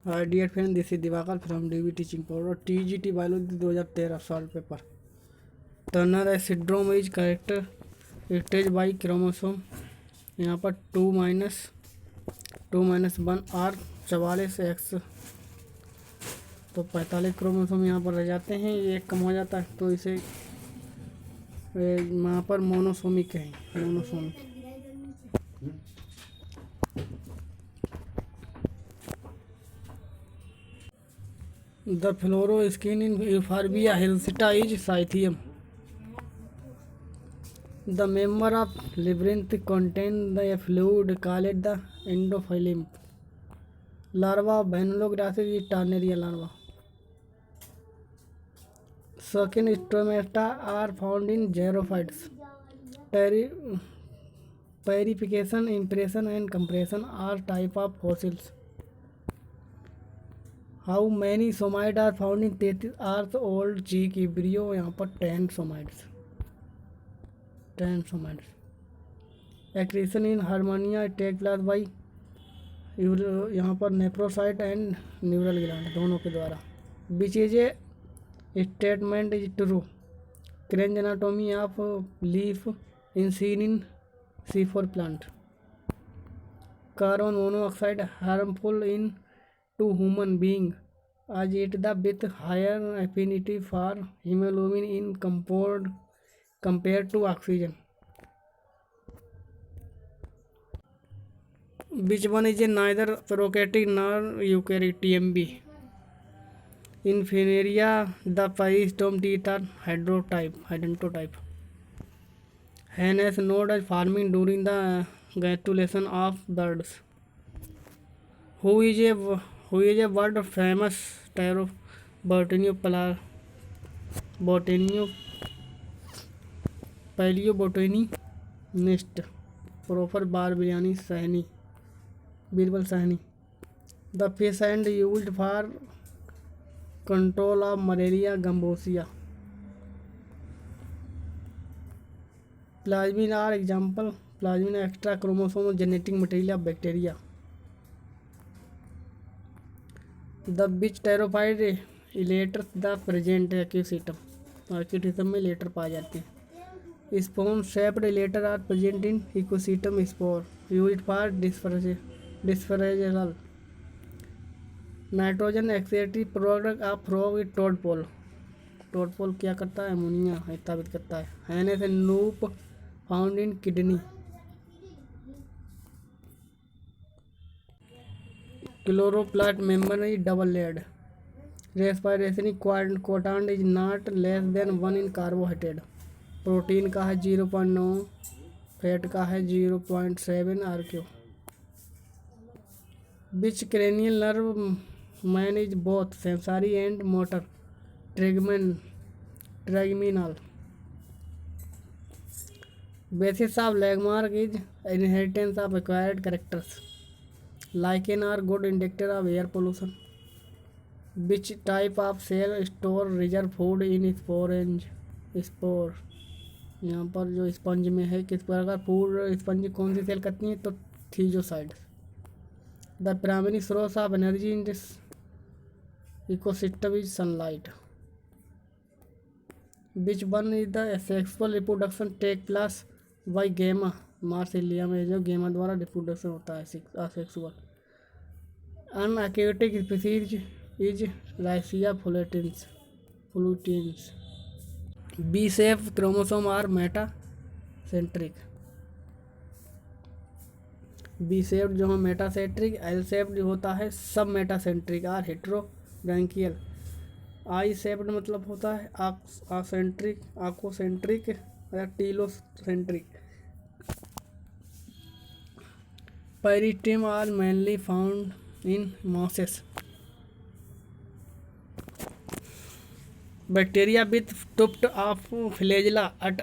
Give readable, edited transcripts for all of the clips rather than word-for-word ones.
Dear friend, this is Divakar from DV teaching powder TGT biology 2013 solve paper. Turner syndrome is character stage by chromosome. यहाँ पर to minus one are 44x, तो 45 chromosome यहाँ पर रह जाते हैं, ये कम हो जाता है तो इसे यहाँ पर मोनोसोमिक है, monosomic. The fluoroskin in Euphorbia helsita is Scythium. The member of labyrinth contain the fluid called the endophylum. Larva of Vanillograpsis is Tarnaria larva. Sucking stomata are found in xerophytes. Parification, impression and compression are type of fossils. How many somites are found in 33 hours old cheek embryo? यहाँ पर 10 somites. Accretion in harmonia take place by यहाँ पर नेफ्रोसाइट and neural gland दोनों के द्वारा. Which is a statement is true? Cranch anatomy of leaf in seen in C4 plant. Carbon monoxide harmful in to human being as it the with higher affinity for hemoglobin in compared to oxygen. Which one is a neither prokaryotic nor eukaryotic? TMB. In Funaria, the peristome teeth are hydrantotype. Hens node is forming during the gustulation of birds. Who is a world famous tyro paleobotanist? Proper Birbal Sahni. The fish and used for control of malaria, Gambosia. Plasmid are example. Plasmid extra chromosomal genetic material of bacteria. The which pterophyte elater the present ecosystem? ecosystem में elater पाए जाते हैं. Spoon shaped elater are present in ecosystem. Spore used for dispersal. Nitrogen excretory product of frog tadpole. Tadpole क्या करता है? Ammonia स्थापित करता है. Henle's loop found in kidney. Chloroplast membrane is double layered. Respiration quotient is not less than 1 in carbohydrate. Protein का है 0.9, fat का है 0.7 RQ. Which cranial nerve main is both sensory and motor? ट्रेगमिनल. Basis of Lamarck is inheritance of acquired characters. Lichen are good indicator of air pollution. Which type of cell store reserve food in spore? यहाँ पर जो sponge में है किस प्रकार food sponge कौन सी cell करती है? तो थीजोसाइड. The primary source of energy in this ecosystem is sunlight. Which one is the sexual reproduction take place by gemma? Marsilea में जो गेमा द्वारा रिप्रोडक्शन होता है asexual. An aquatic species is Riccia fluitans. V shape chromosome are metacentric. V shape जो है metacentric, L shape जो होता है sub metacentric, are heterobrachial. I shaped मतलब होता है आसेंट्रिक, आकोसेंट्रिक या telocentric. Peristome are mainly found in mosses. Bacteria with tuft of flagella at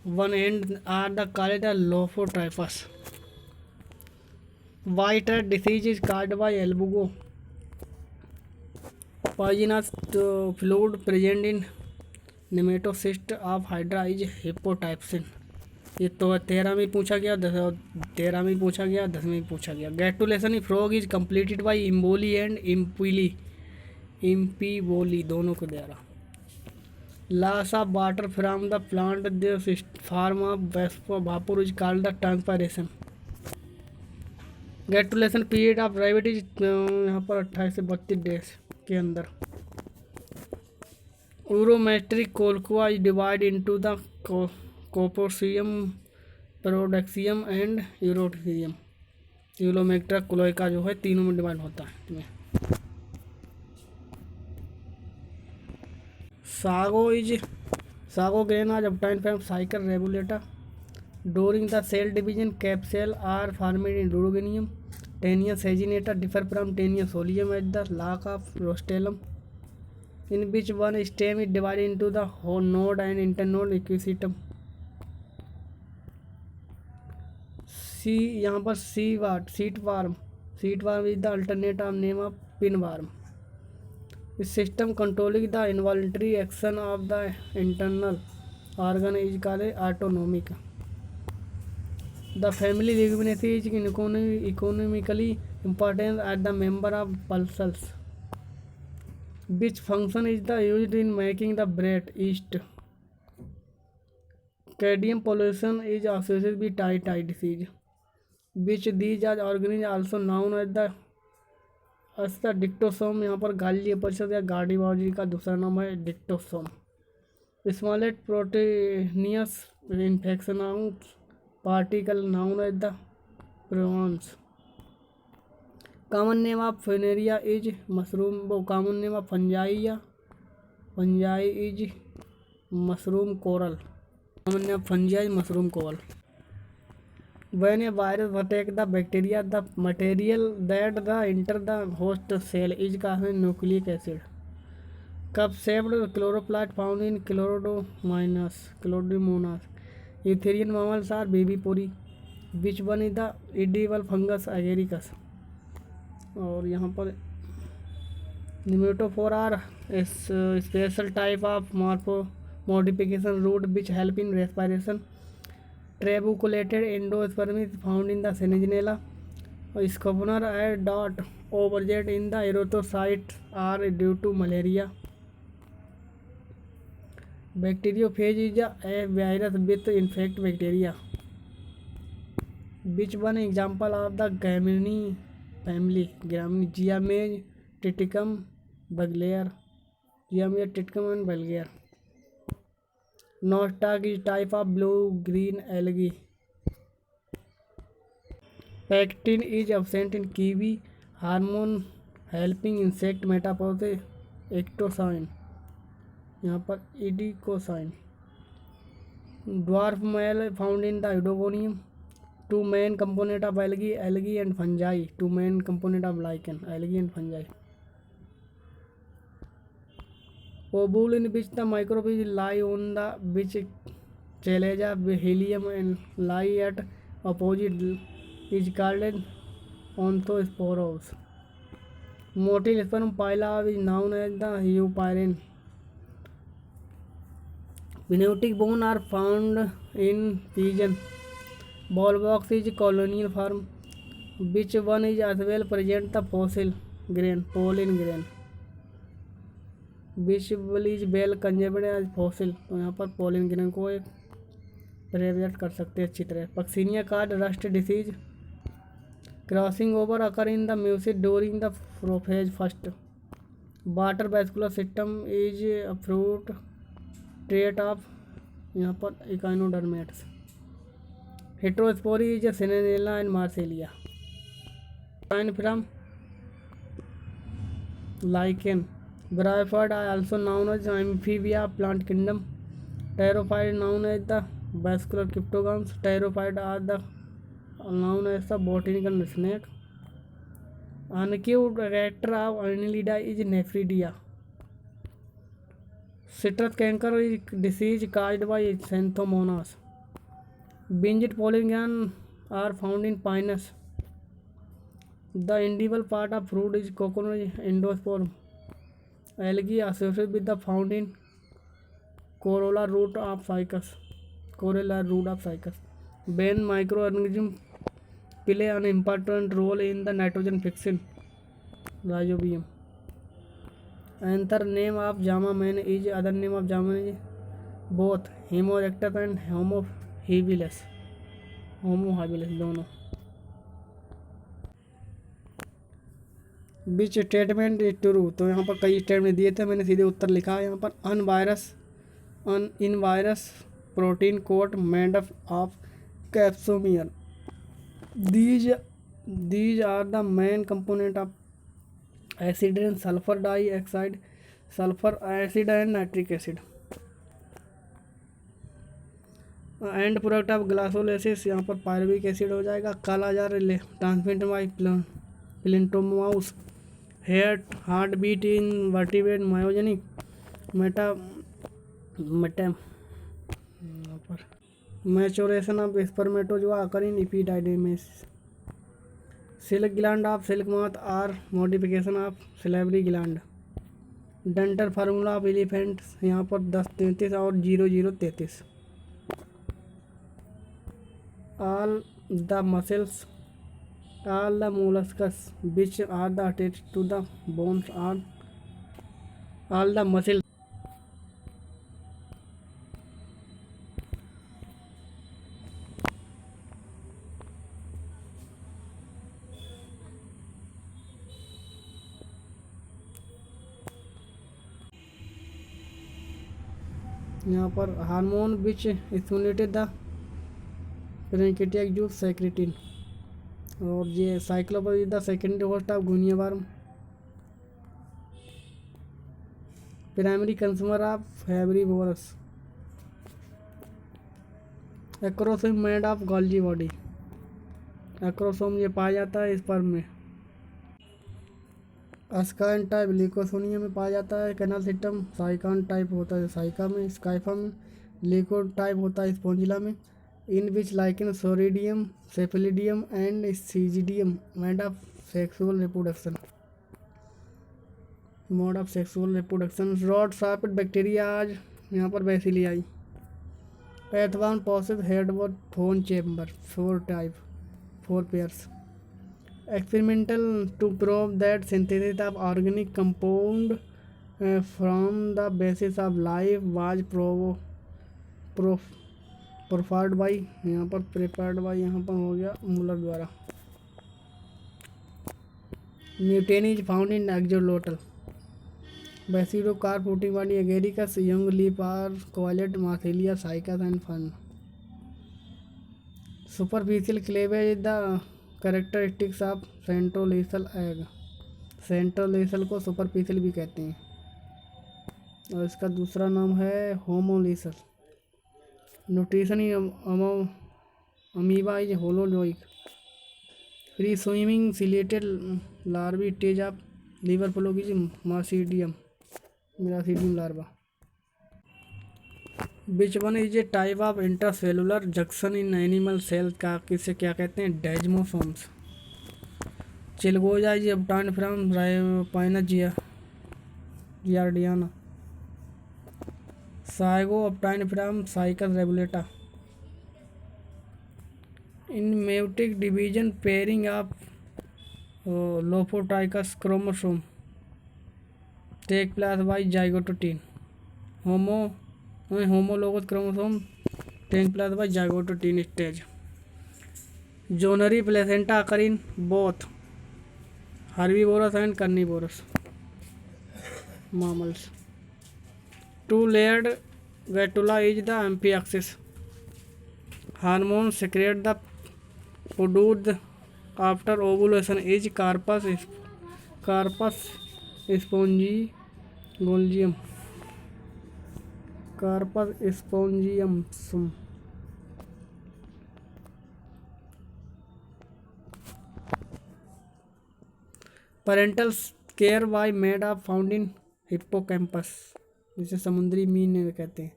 one end are the called Lophotyphus. White rat disease is caused by albugo. Poisonous fluid present in nematocyst of Hydra is hepatocytin. ये तो 13 में पूछा गया, 13 में पूछा गया, 10 में पूछा गया। Gastrulation frog is completed by emboly and epiboly, epiboly दोनों के द्वारा। Loss of water from the plant the form of vapour is called the transpiration. Gestation period of private is यहाँ पर 28 से 32 days के अंदर। यूरोमेट्रिक cloaca is divide into the coprodaeum, proctodaeum and urodaeum. यूरोमेट्रिक cloaca जो है तीनों में डिवाइड होता है। सागो ग्रेन आज obtained from cycle regulator during the cell division. Capsule are formed in Durogenium. Tenuous saginata differ from tenuous oleum at the lac of rostellum, in which one stem is divided into the node and internode equisetum. यहाँ पर seat worm is the alternate name of pin worm. System controlling the involuntary action of the internal organ is called autonomic. The family Leguminosae is economically important at the member of pulses, which function is the used in making the bread yeast. Cadmium pollution is associated with itai disease, which these are organelles also known as the dictyosome. यहाँ पर गाली परिषद या गार्डीबाजी का दूसरा नाम है dictyosome. Smallest proteinaceous infection particle known as the prions. Common name of Funaria is mushroom, common name of fungi is mushroom coral. Common name of fungi is mushroom coral. When a virus attack the bacteria, the material that enter the host cell is called nucleic acid. Cup-shaped chloroplast found in Chloromonas. Eutherian mammals are vivipary. Which one is the edible fungus agaricus? और यहाँ पर nematophore are a special type of morpho-modification root which help in respiration. Trabecular endosperm is found in the Sennegella. Scoponer and dot overjet in the erythrocytes are due to malaria. Bacteriophage is a virus with infect bacteria. Which one example of the Gramineae family? Giamia, Triticum, Bulgaria. Giamia, Triticum and Bulgaria. Nostoc is type of blue-green algae. Pectin is absent in kiwi, hormone helping insect metamorphosis. Ectosin, यहाँ पर ईडिकोसाइन। Dwarf male found in the Eudogonium. Two main component of algae and fungi. Two main component of lichen, algae and fungi. Ovule in which the microbes lie on the which chalaza helium and lie at opposite is called onthosporos. Motile sperm pila is known as the eupyrean. Pneumatic bone are found in pigeon. Ball box is colonial form. Which one is as well present the fossil grain, pollen grain. Visible is well conserved as fossil, तो यहाँ पर pollen grain को एक present कर सकते हैं अच्छी तरह। Puccinia card rust disease. Crossing over occur in the meiosis during the prophase first. Water vascular system is a fruit trait of, यहाँ पर echinoderms. Heterospory is Selaginella and Marsilea. From lichen. Bryophyte are also known as amphibia plant kingdom. Pterophyte known as the vascular cryptogams. Pterophyte are the known as the botanical snake. Uncute character of Annelida is nephridia. Citrus canker is disease caused by Xanthomonas. Winged pollen are found in pinus. The individual part of fruit is coconut endosperm. Algae associated with the found in corolla root of cycas. when microorganism play an important role in the nitrogen fixing rhizobium. Another name of Jama man is other name of Jama is both Homo erectus and Homo habilis. Homo habilis दोनों. Which statement is true, तो यहाँ पर कई statement दिए थे, मैंने सीधे उत्तर लिखा है यहाँ पर. An in virus protein coat made of capsomere. These are the main component of acid and sulphur dioxide, sulphur acid and nitric acid. End product of glycolysis, यहाँ पर पायरुविक एसिड हो जाएगा. Kala azar transmit by Phlebotomus. Heart beat in vertebrate myogenic maturation of spermatozoa occur in epididymis. Silk gland of silk moth are modification of salivary gland. Dental formula of elephant, यहाँ पर 1033 और 0033. All the muscles, all the molluscs which are the attached to the bones are all the muscles. यहाँ पर hormone which stimulated the pancreatic juice secretin. और ये Cyclops is the secondary host of guinea worm. Primary consumer of herbivorous. Acrosome made of Golgi body. Acrosome ये पाया जाता है sperm में. अस्काइन type लिकोसोनिया में पाया जाता है. कैनाल सिस्टम साइकान टाइप होता है साइका में. स्काइफा में. लिको टाइप होता है स्पोंजिला में. In which lichen soredium, cephalodium and isidium made of sexual reproduction. Mode of sexual reproduction. Rod shaped bacteria आज यहाँ पर बैसिलियाई. एथवान प्रोसेस हेडवर्ड फोन chamber 4 type 4 pairs. Experimental to prove that synthesis of organic compound from the basis of life was performed by, यहाँ पर prepared by यहाँ पर हो गया मुलर द्वारा. म्यूटेन is found in axolotl. Basidiocarp fruiting body Agaricus. Young leaf are coiled Marsilea Cycas and fern. Superficial cleavage the characteristics of centrolecithal egg. Centrolecithal को superficial भी कहते हैं और इसका दूसरा नाम है होमोलेसल. Nutrition amoeba is holozoic. Free swimming ciliated larval stage of liver flukes miracidium larva. Which one is a type of intracellular junction in animal cell का किसे क्या कहते हैं? Desmosomes. Chilgoza is obtained from Pinus giardiana. Sago obtained from Cycas revoluta. In meiotic division pairing of लोफोटाइकस chromosome take place by zygotene. Homologous chromosome take place by zygotene stage. Zonary placenta occur in both herbivores and carnivorous mammals. Two-layered gastrula is the amphioxis. Hormone secreted the produced after ovulation is carpus spongiolum. Carpus spongium. Parental care why made of found in hippocampus, जिसे समुद्री मीन कहते हैं.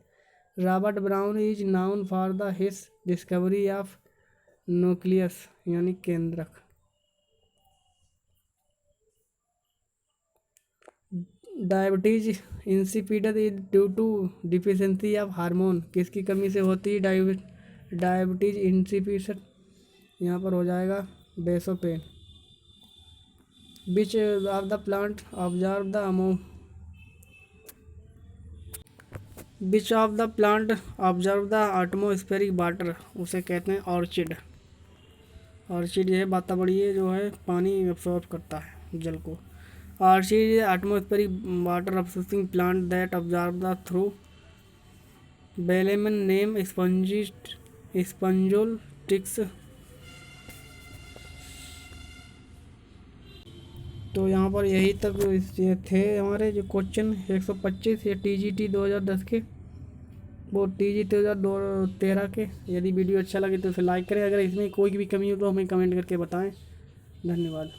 Robert Brown is known for the his discovery of nucleus यानी केंद्रक. Diabetes insipidus is due to deficiency of hormone. किसकी कमी से होती है डायबिटीज इंसिपिशन, यहाँ पर हो जाएगा बेसोपेन। Which of the plant observe the amount which of the plant observe the atmospheric water, उसे कहते हैं ऑर्चिड। ऑर्चिड ये वातावरण ये जो है पानी एब्सॉर्ब करता है जल को। Orchid atmospheric water absorbing plant that observe the through velamen name स्पंजोल्टिक्स। तो यहाँ पर यही तक ये थे हमारे जो क्वेश्चन 125 ये TGT 2010 के, वो TGT 2013 के। यदि वीडियो अच्छा लगे तो उसे लाइक करें, अगर इसमें कोई भी कमी हो तो हमें कमेंट करके बताएं। धन्यवाद।